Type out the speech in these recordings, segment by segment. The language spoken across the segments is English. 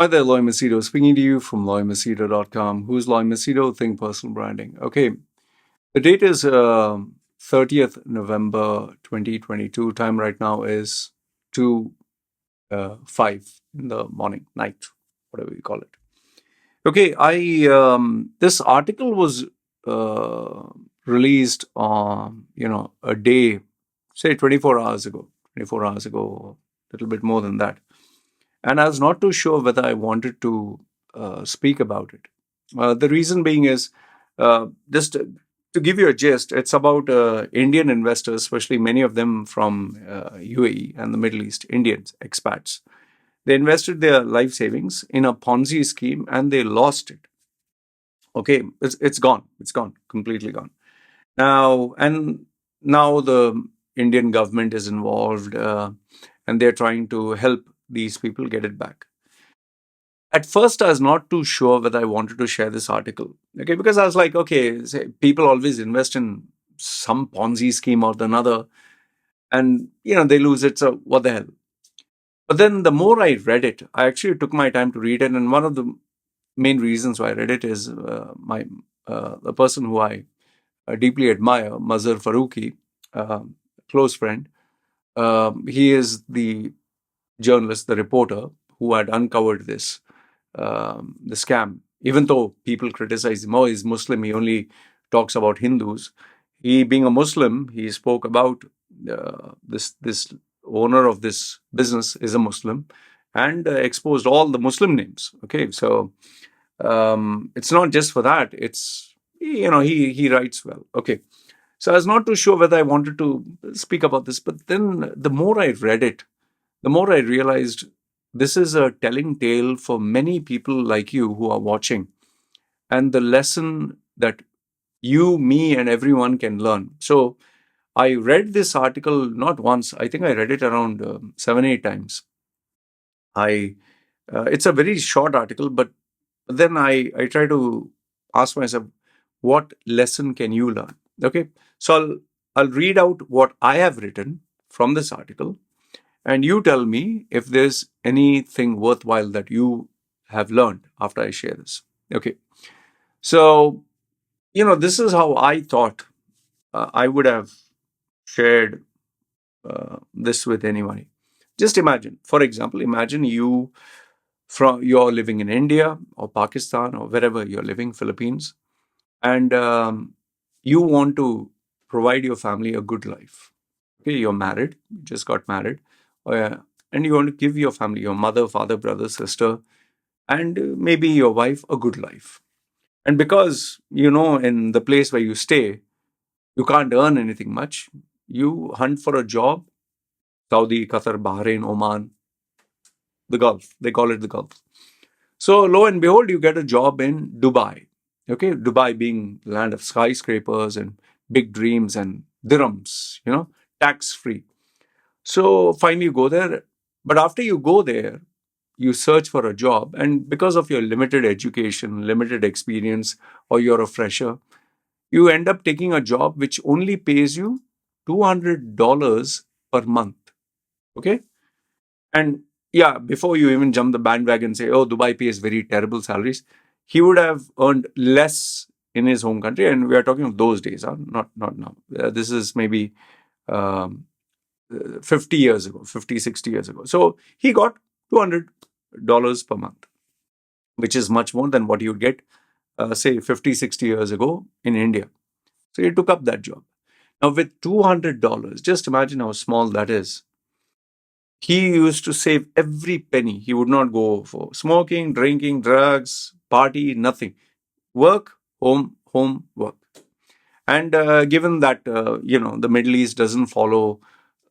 Hi there, Loy Machedo, speaking to you from loymachedo.com. Who's Loy Machedo? Think Personal Branding. Okay, the date is 30th November 2022. Time right now is 2 5 in the morning, night, whatever you call it. Okay, this article was uh, released on, a day, say 24 hours ago, a little bit more than that. And I was not too sure whether I wanted to speak about it. The reason being is just to give you a gist, it's about Indian investors, especially many of them from UAE and the Middle East, Indians, expats. They invested their life savings in a Ponzi scheme and they lost it. Okay, it's gone. It's gone, completely gone. Now the Indian government is involved and they're trying to help these people get it back. At first, I was not too sure whether I wanted to share this article. Okay, because I was like, okay, people always invest in some Ponzi scheme or another, and they lose it. So what the hell? But then the more I read it, I actually took my time to read it, and one of the main reasons why I read it is the person who I deeply admire, Mazhar Faruqi, close friend. He is the journalist, the reporter who had uncovered the scam. Even though people criticize him, oh, he's Muslim, he only talks about Hindus. He, being a Muslim, he spoke about this owner of this business is a Muslim, and exposed all the Muslim names. Okay, so it's not just for that. It's he writes well. Okay, so I was not too sure whether I wanted to speak about this, but then the more I read it, the more I realized this is a telling tale for many people like you who are watching, and the lesson that you, me, and everyone can learn. So I read this article not once, I think I read it around 7, 8 times. I It's a very short article, but then I try to ask myself, what lesson can you learn? Okay, so I'll read out what I have written from this article, and you tell me if there's anything worthwhile that you have learned after I share this. Okay. So, this is how I thought I would have shared this with anybody. Just imagine, for example, imagine you're living in India or Pakistan or wherever you're living, Philippines, and you want to provide your family a good life. Okay, you're married, you just got married, uh, and you want to give your family, your mother, father, brother, sister, and maybe your wife a good life. And because, in the place where you stay, you can't earn anything much, you hunt for a job, Saudi, Qatar, Bahrain, Oman, the Gulf. They call it the Gulf. So lo and behold, you get a job in Dubai. Okay, Dubai being the land of skyscrapers and big dreams and dirhams, tax free. So finally, you go there. But after you go there, you search for a job. And because of your limited education, limited experience, or you're a fresher, you end up taking a job which only pays you $200 per month. Okay. And yeah, before you even jump the bandwagon and say, oh, Dubai pays very terrible salaries, he would have earned less in his home country. And we are talking of those days, not now. This is maybe um, 50 years ago, 50, 60 years ago. So he got $200 per month, which is much more than what you would get, say, 50, 60 years ago in India. So he took up that job. Now, with $200, just imagine how small that is. He used to save every penny. He would not go for smoking, drinking, drugs, party, nothing. Work, home, home, work. And given that, the Middle East doesn't follow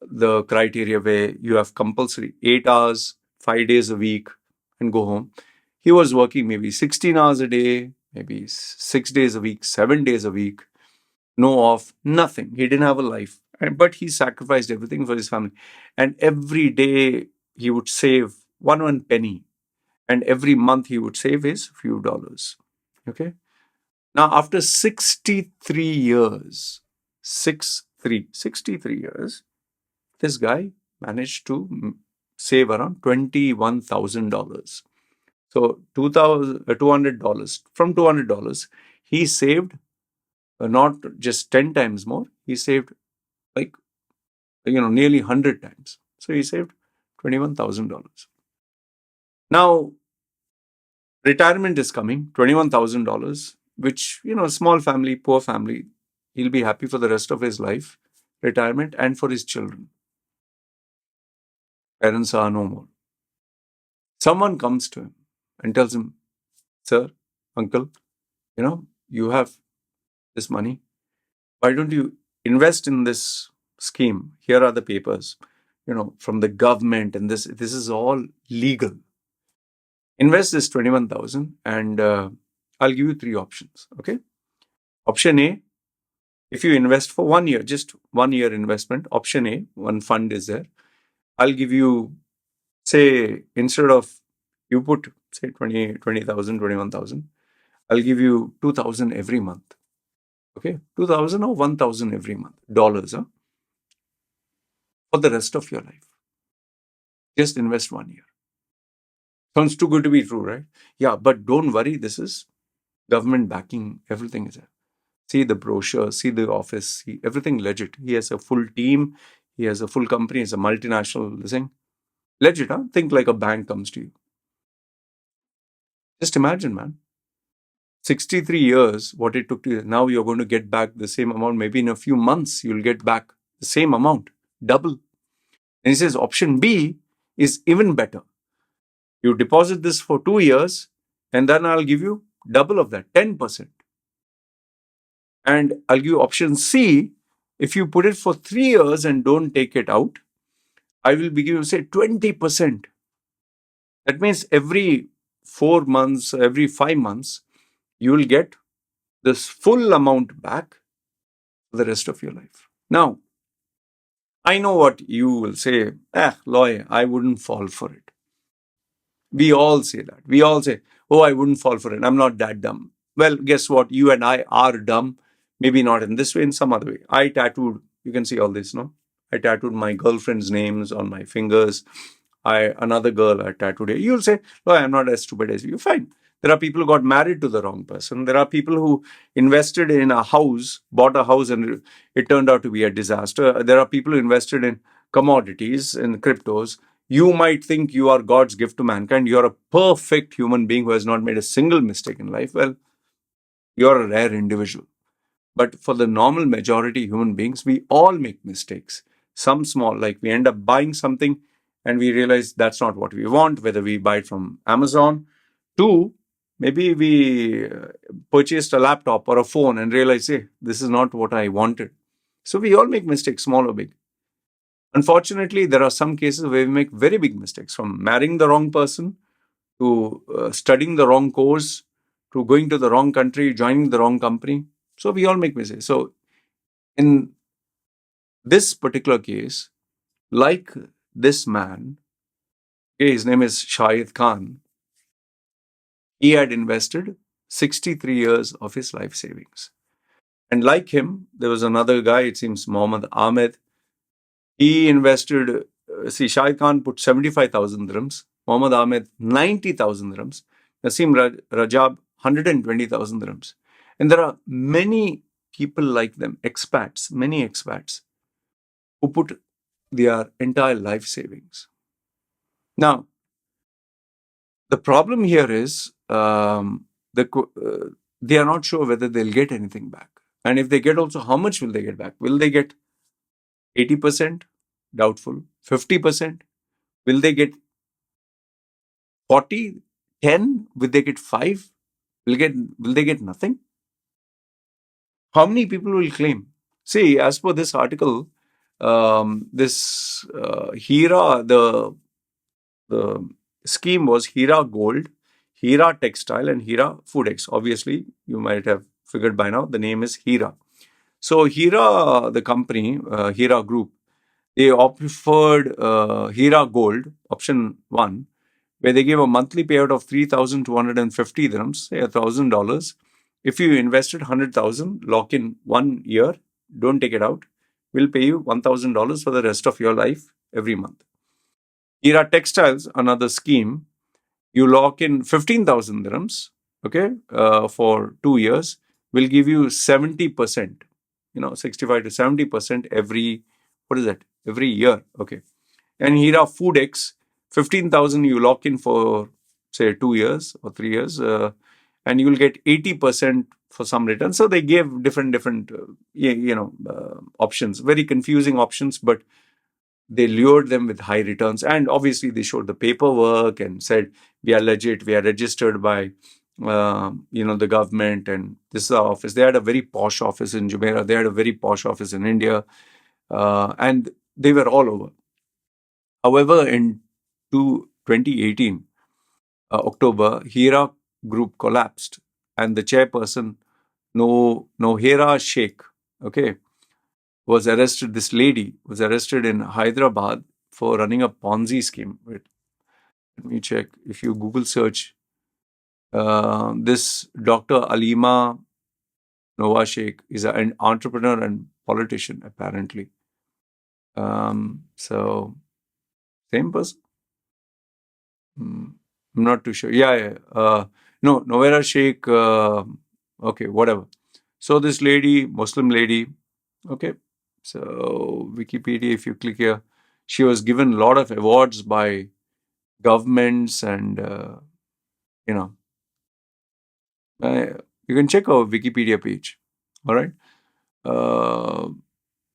the criteria where you have compulsory 8 hours, 5 days a week, and go home. He was working maybe 16 hours a day, maybe 6 days a week, 7 days a week, no off, nothing. He didn't have a life, but he sacrificed everything for his family. And every day he would save one penny, and every month he would save his few dollars. Okay. Now, after 63 years, 63 years, this guy managed to save around $21,000. So $200. From $200, he saved not just 10 times more. He saved like nearly 100 times. So he saved $21,000. Now retirement is coming, $21,000, which small family, poor family, he'll be happy for the rest of his life. Retirement and for his children. Parents are no more. Someone comes to him and tells him, "Sir, uncle, you have this money. Why don't you invest in this scheme? Here are the papers, from the government, and this is all legal. Invest this 21,000, and I'll give you three options. Okay. Option A, if you invest for 1 year, just 1 year investment. Option A, one fund is there. I'll give you, say, instead of you put say 20,000, 21,000, I'll give you 2,000 every month. Okay, 2,000 or 1,000 every month, dollars, for the rest of your life. Just invest 1 year. Sounds too good to be true, right? Yeah, but don't worry, this is government backing, everything is there. See the brochure, see the office, see everything legit. He has a full team, he has a full company, it's a multinational thing. Legit, huh? Think like a bank comes to you. Just imagine, man. 63 years, what it took to you. Now you're going to get back the same amount. Maybe in a few months, you'll get back the same amount, double. And he says option B is even better. You deposit this for 2 years, and then I'll give you double of that, 10%. And I'll give you option C. If you put it for 3 years and don't take it out, I will be giving you, say, 20%. That means every 4 months, every 5 months, you will get this full amount back for the rest of your life. Now, I know what you will say. Loy, I wouldn't fall for it. We all say that. We all say, oh, I wouldn't fall for it. I'm not that dumb. Well, guess what? You and I are dumb. Maybe not in this way, in some other way. I tattooed, you can see all this, no? I tattooed my girlfriend's names on my fingers. Another girl I tattooed here. You'll say, oh, I'm not as stupid as you. Fine. There are people who got married to the wrong person. There are people who invested in a house, bought a house, and it turned out to be a disaster. There are people who invested in commodities, in cryptos. You might think you are God's gift to mankind. You're a perfect human being who has not made a single mistake in life. Well, you're a rare individual. But for the normal majority human beings, we all make mistakes. Some small, like we end up buying something and we realize that's not what we want, whether we buy it from Amazon. Two, maybe we purchased a laptop or a phone and realized, hey, this is not what I wanted. So we all make mistakes, small or big. Unfortunately, there are some cases where we make very big mistakes, from marrying the wrong person to studying the wrong course to going to the wrong country, joining the wrong company. So we all make mistakes. So in this particular case, like this man, okay, his name is Shahid Khan, he had invested 63 years of his life savings. And like him, there was another guy, it seems Mohammed Ahmed. He invested, Shahid Khan put 75,000 dirhams, Mohammed Ahmed 90,000 dirhams, Naseem Rajab 120,000 dirhams. And there are many people like them, many expats, who put their entire life savings. Now, the problem here is they are not sure whether they'll get anything back. And if they get also, how much will they get back? Will they get 80%? Doubtful. 50%? Will they get 40? 10? Will they get 5? Will they get nothing? How many people will claim? See, as per this article, this Heera, the scheme was Heera Gold, Heera Textile, and Heera Foodex. Obviously, you might have figured by now, the name is Heera. So Heera, the company, Heera Group, they offered Heera Gold, option 1, where they gave a monthly payout of 3,250 dirhams, say $1,000. If you invested 100,000, lock in 1 year, don't take it out, we'll pay you $1,000 for the rest of your life every month. Heera Textiles, another scheme, You lock in 15,000 dirhams, okay, for 2 years, will give you 70%, 65 to 70% every, what is that, every year, okay. And Heera Food X, 15,000 you lock in for, say, 2 years or 3 years, and you will get 80% for some return. So they gave different, options, very confusing options, but they lured them with high returns. And obviously, they showed the paperwork and said, we are legit, we are registered by, the government, and this is our office. They had a very posh office in Jumeirah. They had a very posh office in India, and they were all over. However, in 2018, October, Heera Group collapsed, and the chairperson, Nowhera Shaik, okay, was arrested. This lady was arrested in Hyderabad for running a Ponzi scheme. Wait, let me check. If you Google search, this Dr. Alima Nowhera Shaik is an entrepreneur and politician, apparently. So, same person? I'm not too sure. Yeah. No, Nowhera Shaik, okay, whatever. So, this lady, Muslim lady, okay. So, Wikipedia, if you click here, she was given a lot of awards by governments, and you know you can check our Wikipedia page. All right. uh,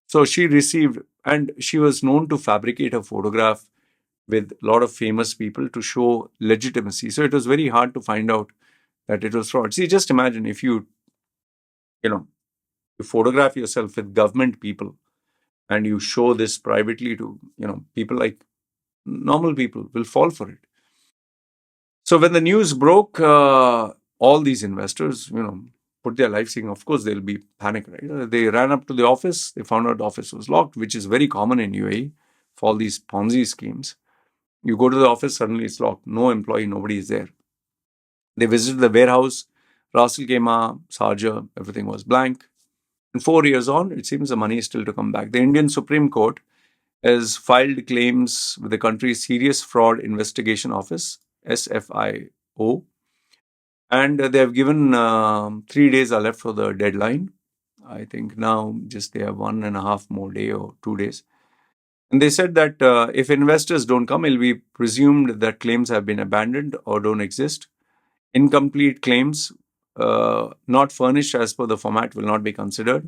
so she received, and she was known to fabricate a photograph with a lot of famous people to show legitimacy. So it was very hard to find out that it was fraud. See, just imagine if you know you photograph yourself with government people and you show this privately to people, like normal people will fall for it. So when the news broke, all these investors, put their life saying, of course, they'll be panicked, right? They ran up to the office. They found out the office was locked, which is very common in UAE for all these Ponzi schemes. You go to the office, suddenly it's locked. No employee, nobody is there. They visited the warehouse. Ras Al Khaimah, Sharjah, everything was blank. And 4 years on, it seems the money is still to come back. The Indian Supreme Court has filed claims with the country's Serious Fraud Investigation Office, SFIO, and they have given 3 days are left for the deadline. I think now just they have 1.5 more day or 2 days. And they said that if investors don't come, it will be presumed that claims have been abandoned or don't exist. Incomplete claims not furnished as per the format will not be considered.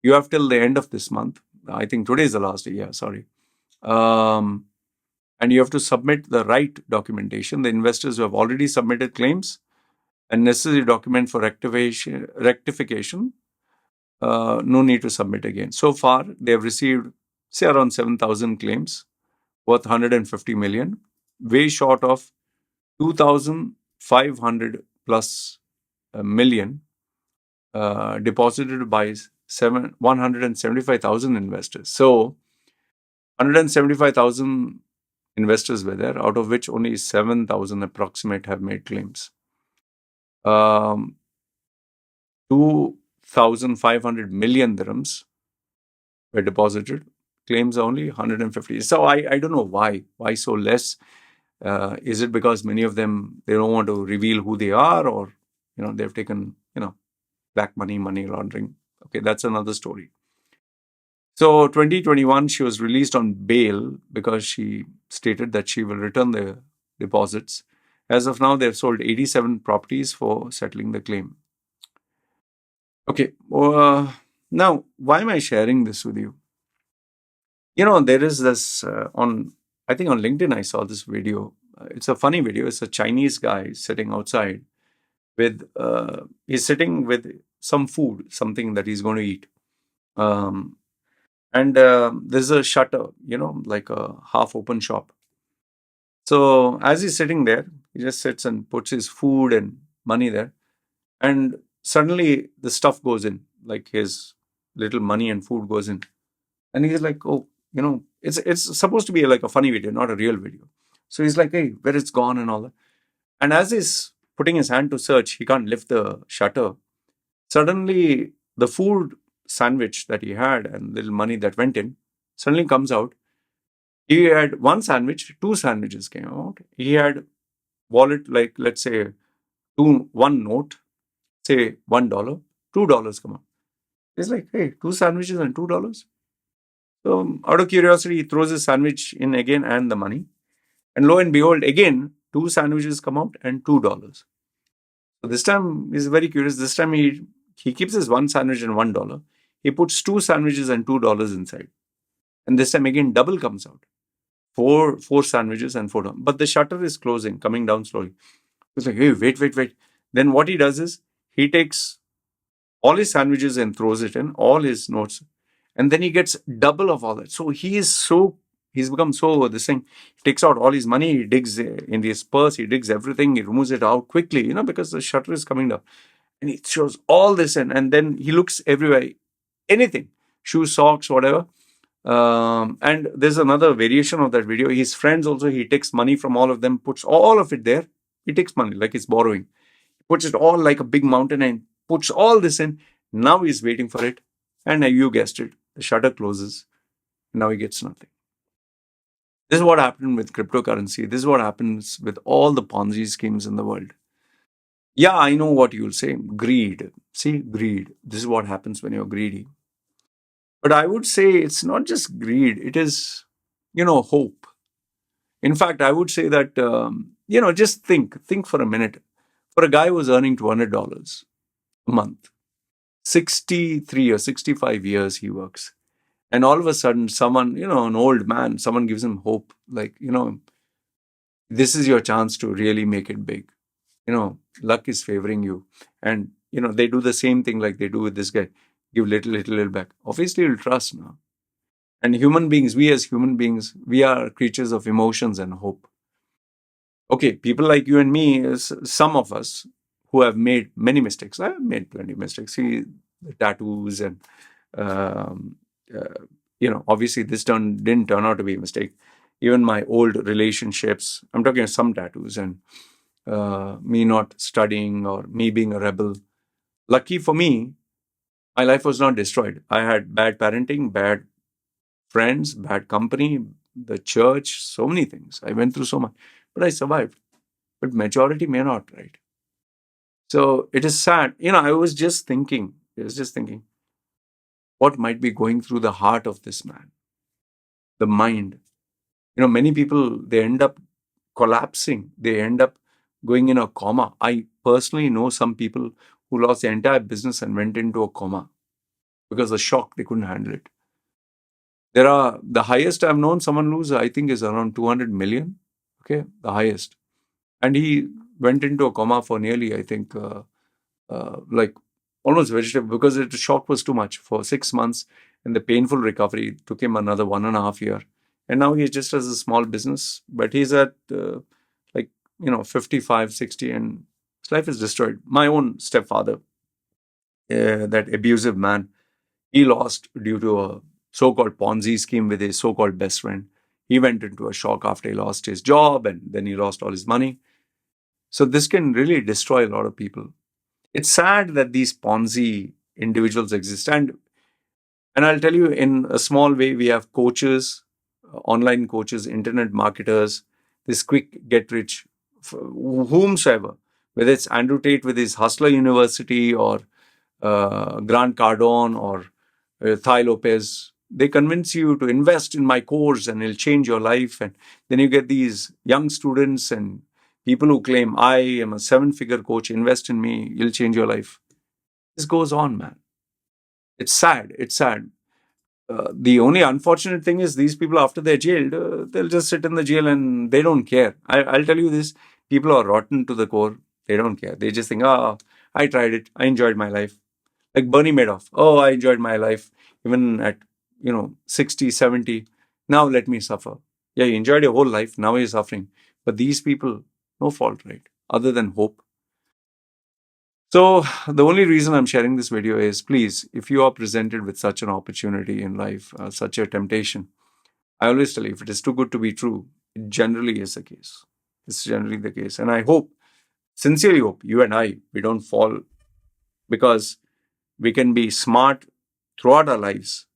You have till the end of this month. I think today is the last day. Yeah, sorry. And you have to submit the right documentation. The investors who have already submitted claims and necessary document for rectification, no need to submit again. So far, they have received, say, around 7,000 claims worth 150 million, way short of 2,500 plus million deposited by 175,000 investors. So 175,000 investors were there, out of which only 7,000 approximate have made claims. 2,500 million dirhams were deposited. Claims are only 150. So I don't know why. Why so less? Is it because many of them, they don't want to reveal who they are, or they've taken black money laundering? Okay, that's another story. So 2021, she was released on bail because she stated that she will return the deposits. As of now, they've sold 87 properties for settling the claim. Okay, now why am I sharing this with you? There is this I think on LinkedIn I saw this video. It's a funny video. It's a Chinese guy sitting outside with he's sitting with some food, something that he's going to eat. And there's a shutter, like a half-open shop. So as he's sitting there, he just sits and puts his food and money there. And suddenly the stuff goes in, like his little money and food goes in. And he's like, oh, it's supposed to be like a funny video, not a real video. So he's like, hey, where it's gone and all that. And as he's putting his hand to search, he can't lift the shutter. Suddenly, the food sandwich that he had and little money that went in suddenly comes out. He had one sandwich, two sandwiches came out. He had wallet, like let's say one note, say $1, $2 come out. It's like, hey, two sandwiches and $2. So out of curiosity, he throws his sandwich in again and the money. And lo and behold, again, two sandwiches come out and $2. So this time he's very curious. This time he keeps his one sandwich and $1. He puts two sandwiches and $2 inside. And this time again double comes out. Four sandwiches and $4. But the shutter is closing, coming down slowly. It's like, hey, wait. Then what he does is he takes all his sandwiches and throws it in, all his notes, and then he gets double of all that. So he's become so this thing. He takes out all his money, he digs in his purse, he digs everything, he removes it out quickly, because the shutter is coming down. And he shows all this in, and then he looks everywhere, anything, shoes, socks, whatever. And there's another variation of that video. His friends also, he takes money from all of them, puts all of it there. He takes money like he's borrowing, puts it all like a big mountain and puts all this in. Now he's waiting for it. And you guessed it, the shutter closes. Now he gets nothing. This is what happened with cryptocurrency. This is what happens with all the Ponzi schemes in the world. Yeah, I know what you'll say. Greed. See, greed. This is what happens when you're greedy. But I would say it's not just greed. It is, hope. In fact, I would say that, just think for a minute. For a guy who's earning $200 a month, 63 or 65 years he works. And all of a sudden, someone, an old man, someone gives him hope. Like, this is your chance to really make it big. Luck is favoring you. And, they do the same thing like they do with this guy. Give little back. Obviously, you'll trust now. And human beings, we as human beings, we are creatures of emotions and hope. Okay, people like you and me, some of us who have made many mistakes. I have made plenty of mistakes. See, the tattoos and, obviously this didn't turn out to be a mistake. Even my old relationships, I'm talking some tattoos and me not studying or me being a rebel. Lucky for me, my life was not destroyed. I had bad parenting, bad friends, bad company, the church, so many things. I went through so much, but I survived. But majority may not, right? So it is sad. I was just thinking, what might be going through the heart of this man, the mind. Many people, they end up collapsing. They end up going in a coma. I personally know some people who lost their entire business and went into a coma because of shock. They couldn't handle it. The highest I've known someone lose, I think, is around 200 million. Okay, the highest. And he went into a coma for nearly, I think, like almost vegetable because the shock was too much for 6 months. And the painful recovery took him another 1.5 years. And now he just has a small business, but he's at 55, 60, and his life is destroyed. My own stepfather, that abusive man, he lost due to a so-called Ponzi scheme with his so-called best friend. He went into a shock after he lost his job and then he lost all his money. So this can really destroy a lot of people. It's sad that these Ponzi individuals exist. And I'll tell you, in a small way, we have coaches, online coaches, internet marketers, this quick get rich, whomsoever, whether it's Andrew Tate with his Hustler University or Grant Cardone or Thai Lopez. They convince you to invest in my course and it'll change your life. And then you get these young students and people who claim, I am a 7-figure coach, invest in me, you'll change your life. This goes on, man. It's sad. The only unfortunate thing is these people, after they're jailed, they'll just sit in the jail and they don't care. I'll tell you this, people are rotten to the core. They don't care. They just think, I tried it. I enjoyed my life. Like Bernie Madoff. Oh, I enjoyed my life. Even at, 60, 70. Now let me suffer. Yeah, you enjoyed your whole life. Now you're suffering. But these people, no fault, right? Other than hope. So the only reason I'm sharing this video is, please, if you are presented with such an opportunity in life, such a temptation, I always tell you, if it is too good to be true, it generally is the case. It's generally the case. And I sincerely hope, you and I, we don't fall, because we can be smart throughout our lives.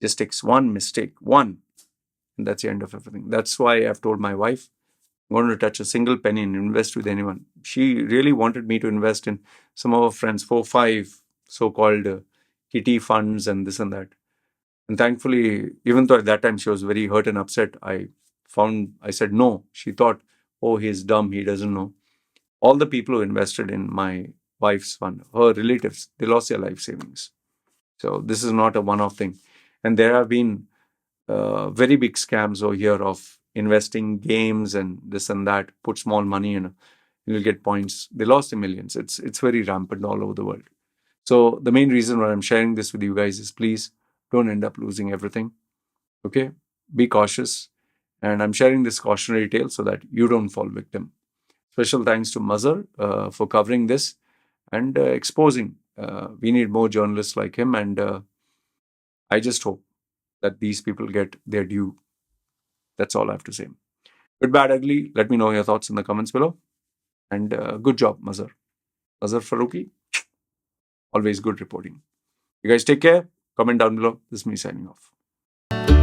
Just takes one mistake, and that's the end of everything. That's why I've told my wife, wanted to touch a single penny and invest with anyone. She really wanted me to invest in some of her friends, 4, 5 so-called kitty funds and this and that. And thankfully, even though at that time she was very hurt and upset, I said no. She thought, oh, he's dumb, he doesn't know. All the people who invested in my wife's fund, her relatives, they lost their life savings. So this is not a one-off thing. And there have been very big scams over here of investing games and this and that. Put small money and you'll get points. They lost the millions. It's very rampant all over the world. So the main reason why I'm sharing this with you guys is please don't end up losing everything. Okay, be cautious. And I'm sharing this cautionary tale so that you don't fall victim. Special thanks to Mazhar for covering this and exposing. We need more journalists like him, and I just hope that these people get their due. That's all I have to say. Good, bad, ugly. Let me know your thoughts in the comments below. And good job, Mazhar. Mazhar Faruqi, always good reporting. You guys take care. Comment down below. This is me signing off.